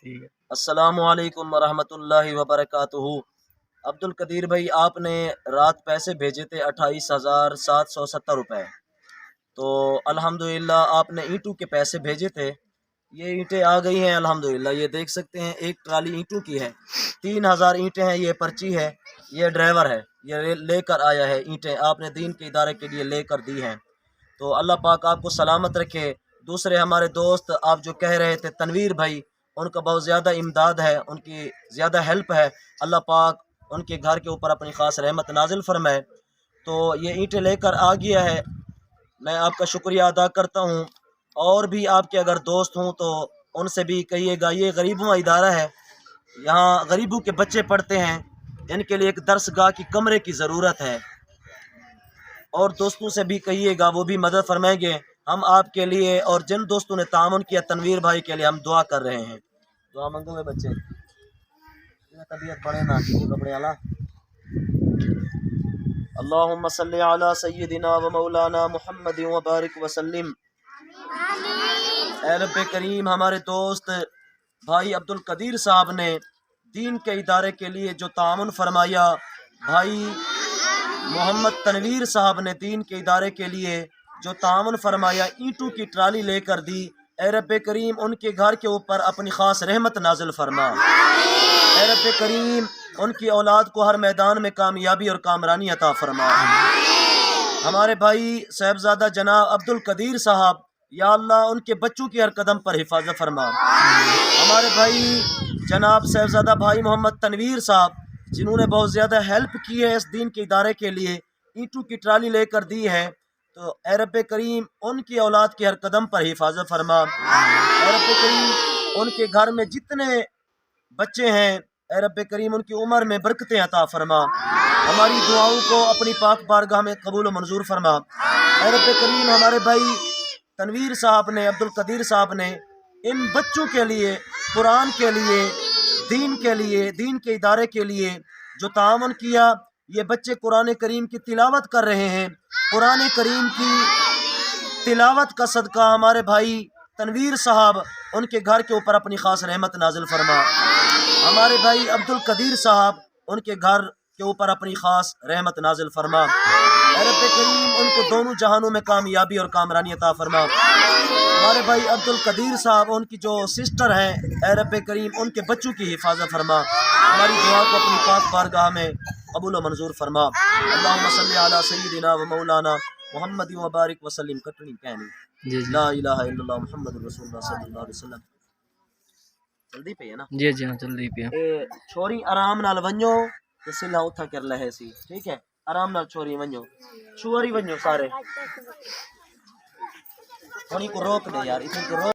السلام علیکم ورحمۃ اللہ وبرکاتہ۔ عبد القدیر بھائی، آپ نے رات پیسے بھیجے تھے 28,770 روپے، تو الحمدللہ آپ نے اینٹوں کے پیسے بھیجے تھے، یہ اینٹیں آ گئی ہیں الحمدللہ۔ یہ دیکھ سکتے ہیں ایک ٹرالی اینٹوں کی ہے، 3,000 اینٹیں ہیں، یہ پرچی ہے، یہ ڈرائیور ہے، یہ لے کر آیا ہے اینٹیں، آپ نے دین کے ادارے کے لیے لے کر دی ہیں، تو اللہ پاک آپ کو سلامت رکھے۔ دوسرے ہمارے دوست آپ جو کہہ رہے تھے تنویر بھائی، ان کا بہت زیادہ امداد ہے، ان کی زیادہ ہیلپ ہے، اللہ پاک ان کے گھر کے اوپر اپنی خاص رحمت نازل فرمائے۔ تو یہ اینٹیں لے کر آ گیا ہے، میں آپ کا شکریہ ادا کرتا ہوں۔ اور بھی آپ کے اگر دوست ہوں تو ان سے بھی کہیے گا، یہ غریبوں کا ادارہ ہے، یہاں غریبوں کے بچے پڑھتے ہیں، ان کے لیے ایک درس گاہ کی کمرے کی ضرورت ہے، اور دوستوں سے بھی کہیے گا، وہ بھی مدد فرمائیں گے ہم آپ کے لیے، اور جن دوستوں نے تعاون کیا تنویر بھائی کے لیے ہم دعا کر رہے ہیں۔ دعا منگو میں بچے طبیعت پڑے نا کپڑے والا۔ اللہم صلی علی سیدنا و مولانا محمد وبارک وسلم۔ اے رب کریم، ہمارے دوست بھائی عبد القدیر صاحب نے دین کے ادارے کے لیے جو تعاون فرمایا، بھائی محمد تنویر صاحب نے دین کے ادارے کے لیے جو تعاون فرمایا، اینٹوں کی ٹرالی لے کر دی، اے رب کریم ان کے گھر کے اوپر اپنی خاص رحمت نازل فرما۔ اے رب کریم ان کی اولاد کو ہر میدان میں کامیابی اور کامرانی عطا فرما۔ ہمارے بھائی صاحبزادہ جناب عبد القدیر صاحب، یا اللہ ان کے بچوں کی ہر قدم پر حفاظت فرما۔ ہمارے بھائی جناب صاحبزادہ بھائی محمد تنویر صاحب، جنہوں نے بہت زیادہ ہیلپ کی ہے اس دین کے ادارے کے لیے، اینٹوں کی ٹرالی لے کر دی ہے، تو اے رب کریم ان کی اولاد کی ہر قدم پر حفاظت فرما۔ اے رب کریم ان کے گھر میں جتنے بچے ہیں، اے رب کریم ان کی عمر میں برکتیں عطا فرما، ہماری دعاؤں کو اپنی پاک بارگاہ میں قبول و منظور فرما۔ اے رب کریم ہمارے بھائی تنویر صاحب نے، عبد القدیر صاحب نے ان بچوں کے لیے، قرآن کے لیے، دین کے ادارے کے لیے جو تعاون کیا، یہ بچے قرآن کریم کی تلاوت کر رہے ہیں، قرآن کریم کی تلاوت کا صدقہ ہمارے بھائی تنویر صاحب ان کے گھر کے اوپر اپنی خاص رحمت نازل فرما۔ ہمارے بھائی عبد القدیر صاحب ان کے گھر کے اوپر اپنی خاص رحمت نازل فرما۔ اے رب کریم ان کو دونوں جہانوں میں کامیابی اور کامرانی عطا فرما۔ ہمارے بھائی عبد القدیر صاحب ان کی جو سسٹر ہیں، اے رب کریم ان کے بچوں کی حفاظت فرما، ہماری دعا کو اپنی پاک بارگاہ میں قبول و منظور فرما۔ اللہم صلی علی سیدنا و مولانا محمد وبارک وسلم۔ کٹنی کہنی لا الہ الا اللہ محمد رسول اللہ صلی اللہ علیہ وسلم۔ جلدی پہ ہے نا؟ جی ہاں جلدی پہ۔ چھوری آرام نال ونجو تے سلا اتھا کر لہے سی، ٹھیک ہے؟ آرام نال چھوری ونجو، چھوری ونجو سارے، ہونی کو روک دے یار، اتنی کو روک